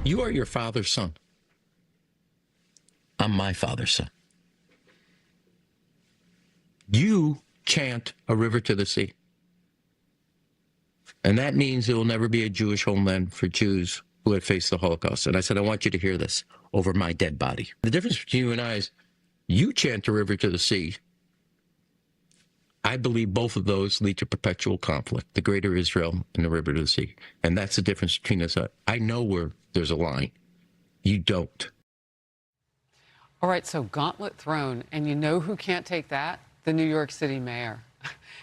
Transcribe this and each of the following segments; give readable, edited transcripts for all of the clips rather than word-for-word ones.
You are your father's son. I'm my father's son. You chant a river to the sea. And that means there will never be a Jewish homeland for Jews who had faced the Holocaust. And I said, I want you to hear this over my dead body. The difference between you and I is you chant a river to the sea. I believe both of those lead to perpetual conflict, the greater Israel and the river to the sea. And that's the difference between us. I know where there's a line. You don't. All right, so gauntlet thrown. And you know who can't take that? The New York City mayor.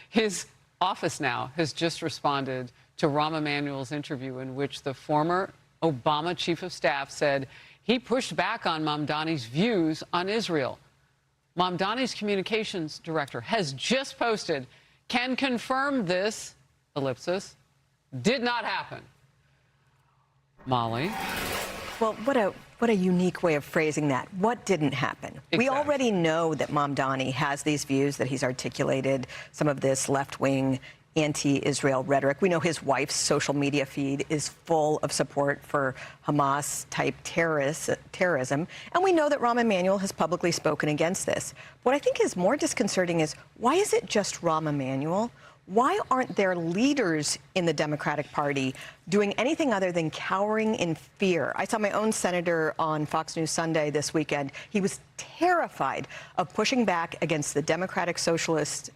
His office now has just responded to Rahm Emanuel's interview in which the former Obama chief of staff said he pushed back on Mamdani's views on Israel. Mamdani's communications director has just posted, can confirm this, ellipsis, did not happen. Molly? Well, what a unique way of phrasing that. What didn't happen? Exactly. We already know that Mamdani has these views, that he's articulated some of this left-wing anti-Israel rhetoric. We know his wife's social media feed is full of support for Hamas-type terrorism. And we know that Rahm Emanuel has publicly spoken against this. What I think is more disconcerting is, why is it just Rahm Emanuel? Why aren't there leaders in the Democratic Party doing anything other than cowering in fear? I saw my own senator on Fox News Sunday this weekend. He was terrified of pushing back against the Democratic Socialist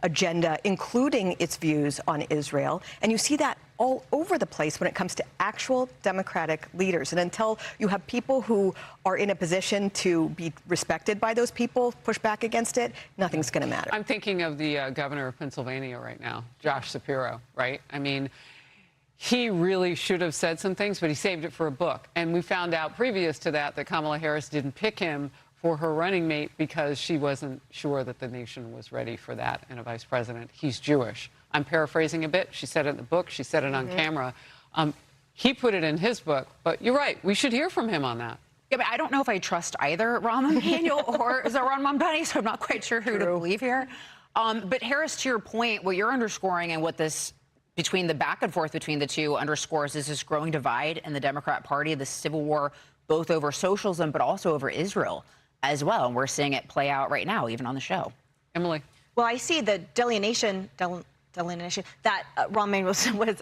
agenda, including its views on Israel. And you see that all over the place when it comes to actual Democratic leaders. And until you have people who are in a position to be respected by those people push back against it, nothing's going to matter. I'm thinking of the governor of Pennsylvania right now, Josh Shapiro, right? I mean, he really should have said some things, but he saved it for a book. And we found out previous to that Kamala Harris didn't pick him for her running mate because she wasn't sure that the nation was ready for that in a vice president. He's Jewish. I'm paraphrasing a bit. She said it in the book. She said it on camera. He put it in his book. But you're right. We should hear from him on that. Yeah, but I don't know if I trust either Rahm Emanuel or Zohran Mamdani, so I'm not quite sure who to believe here. But Harris, to your point, what you're underscoring and what this, between the back and forth between the two, underscores is this growing divide in the Democrat Party, the civil war, both over socialism, but also over Israel as well. And we're seeing it play out right now, even on the show. Emily? Well, I see the delineation that Rahm Emanuel was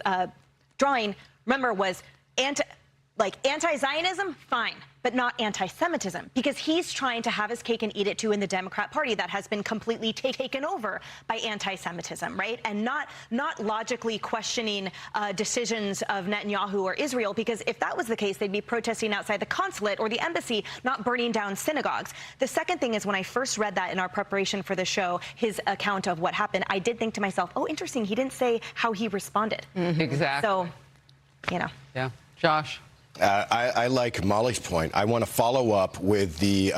drawing, remember, was anti-Zionism, fine, but not anti-Semitism, because he's trying to have his cake and eat it too in the Democrat Party that has been completely taken over by anti-Semitism, right? And not logically questioning decisions of Netanyahu or Israel, because if that was the case, they'd be protesting outside the consulate or the embassy, not burning down synagogues. The second thing is, when I first read that in our preparation for the show, his account of what happened, I did think to myself, oh, interesting, he didn't say how he responded. Exactly. So, you know. Yeah. Josh? I like Molly's point. I want to follow up with the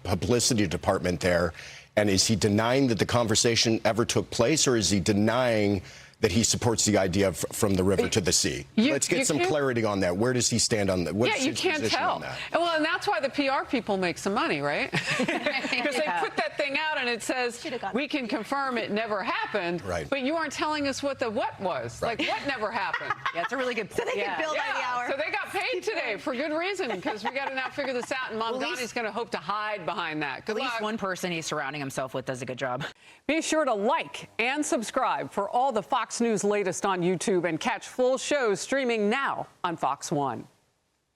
publicity department there. And is he denying that the conversation ever took place, or is he denying that he supports the idea of from the river to the sea? Let's get some clarity on that. Where does he stand on that? What's you his can't position tell. on that? Well, and that's why the PR people make some money, right? Because they put that thing out and it says, we can confirm it never happened, but you aren't telling us what the what was. Like, what never happened? Yeah, it's a really good point. So they could bill by the hour. So they got paid today for good reason, because we got to now figure this out, and Mamdani's going to hope to hide behind that. At least one person he's surrounding himself with does a good job. Be sure to like and subscribe for all the Fox News latest on YouTube, and catch full shows streaming now on Fox One.